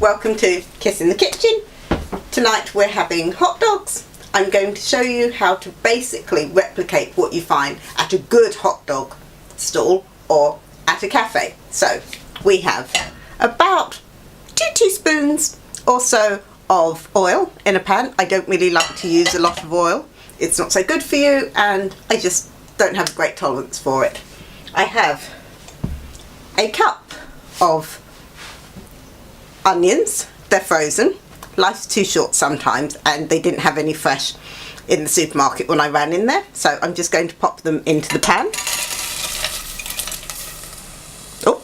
welcome to Kiss in the Kitchen. Tonight we're having hot dogs. I'm going to show you how to basically replicate what you find at a good hot dog stall or at a cafe. So we have about 2 teaspoons or so of oil in a pan. I don't really like to use a lot of oil. It's not so good for you and I just don't have a great tolerance for it. I have a cup of onions. They're frozen. Life's too short sometimes and they didn't have any fresh in the supermarket when I ran in there, so I'm just going to pop them into the pan. Oh.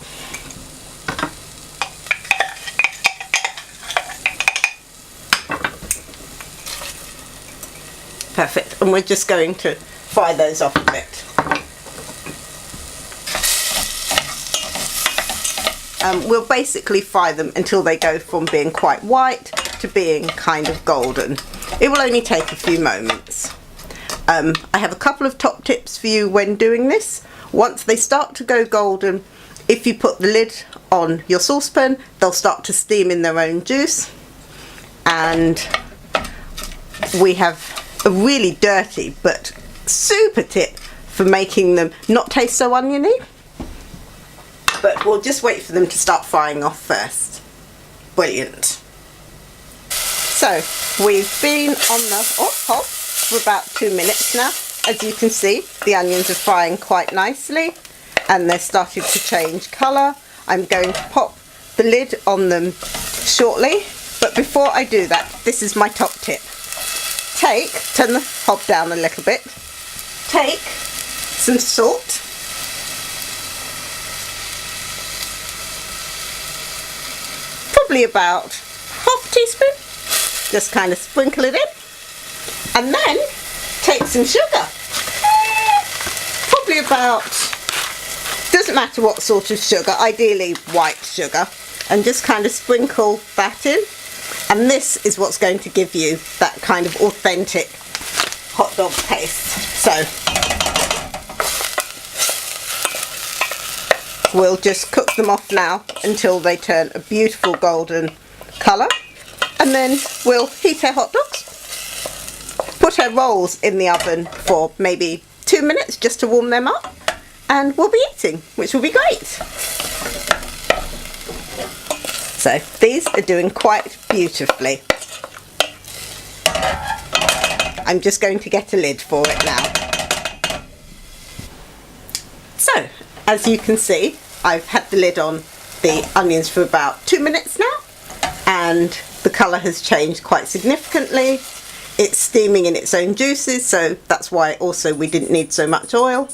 Perfect, and we're just going to fry those off a bit. We'll basically fry them until they go from being quite white to being kind of golden. It will only take a few moments. I have a couple of top tips for you when doing this. Once they start to go golden, if you put the lid on your saucepan, they'll start to steam in their own juice. And we have a really dirty but super tip for making them not taste so oniony. But we'll just wait for them to start frying off first. Brilliant. So we've been on the hob for about 2 minutes now. As you can see, the onions are frying quite nicely and they're starting to change colour. I'm going to pop the lid on them shortly, but before I do that, this is my top tip. Turn the hob down a little bit, take some salt, probably about half a teaspoon, just kind of sprinkle it in, and then take some sugar, probably about, doesn't matter what sort of sugar, ideally white sugar, and just kind of sprinkle that in, and this is what's going to give you that kind of authentic hot dog taste. So we'll just cook them off now until they turn a beautiful golden colour, and then we'll heat our hot dogs, put our rolls in the oven for maybe 2 minutes just to warm them up, and we'll be eating, which will be great. So these are doing quite beautifully. I'm just going to get a lid for it now. So as you can see, I've had the lid on the onions for about 2 minutes now and the colour has changed quite significantly. It's steaming in its own juices, so that's why also we didn't need so much oil.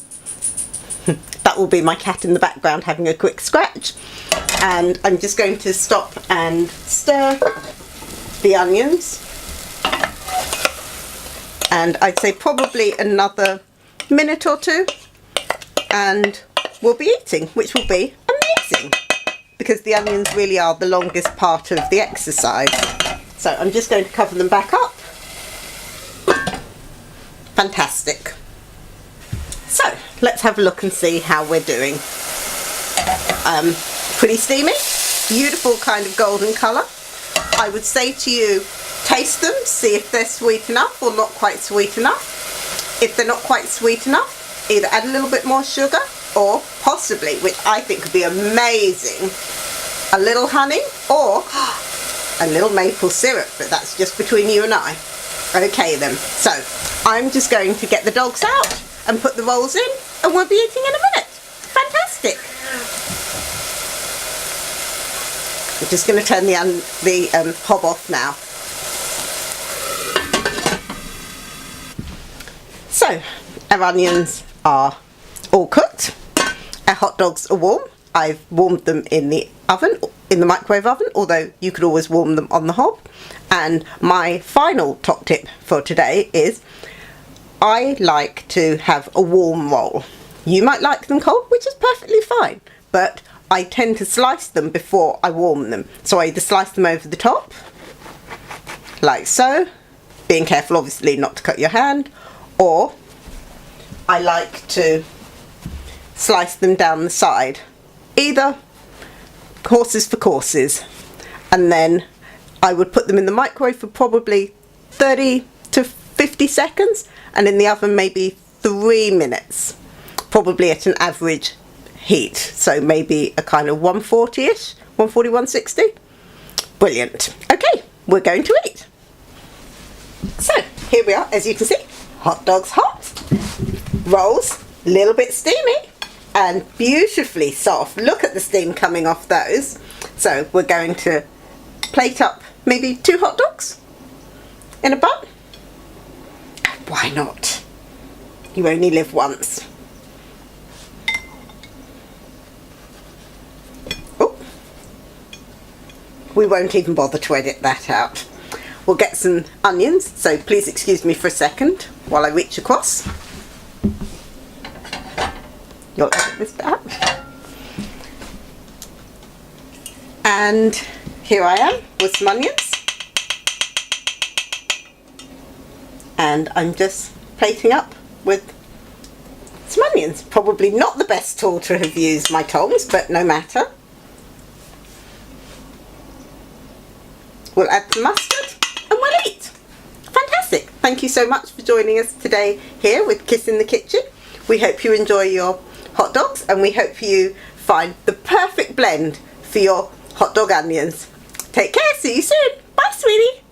That will be my cat in the background having a quick scratch. And I'm just going to stop and stir the onions. And I'd say probably another minute or two and we'll be eating, which will be amazing because the onions really are the longest part of the exercise. So I'm just going to cover them back up. Fantastic. So let's have a look and see how we're doing. Pretty steamy, beautiful kind of golden colour. I would say to you, taste them, see if they're sweet enough or not quite sweet enough. If they're not quite sweet enough, either add a little bit more sugar or possibly, which I think would be amazing, a little honey or a little maple syrup, but that's just between you and I. Okay then, so I'm just going to get the dogs out and put the rolls in and we'll be eating in a minute. Fantastic. I'm just going to turn the hob off now. So our onions are all cooked. Our hot dogs are warm. I've warmed them in the oven, in the microwave oven, although you could always warm them on the hob. And my final top tip for today is I like to have a warm roll. You might like them cold, which is perfectly fine, but I tend to slice them before I warm them. So I either slice them over the top, like so, being careful obviously not to cut your hand, or I like to slice them down the side. Either, horses for courses. and then I would put them in the microwave for probably 30 to 50 seconds, and in the oven maybe 3 minutes, probably at an average heat, so maybe a kind of 140ish, 140, 160. Brilliant. Okay, we're going to eat. So here we are, as you can see, hot dogs hot, rolls a little bit steamy and beautifully soft. Look at the steam coming off those. So we're going to plate up maybe 2 hot dogs in a bun. Why not? You only live once. Oh, we won't even bother to edit that out. We'll get some onions, so please excuse me for a second while I reach across. You'll edit this bit out. And here I am with some onions. And I'm just plating up with some onions. Probably not the best tool to have used my tongs, but no matter. We'll add some mustard and we'll eat. Fantastic. Thank you so much for joining us today here with Kiss in the Kitchen. We hope you enjoy your hot dogs, and we hope you find the perfect blend for your hot dog onions. Take care. See you soon. Bye, sweetie.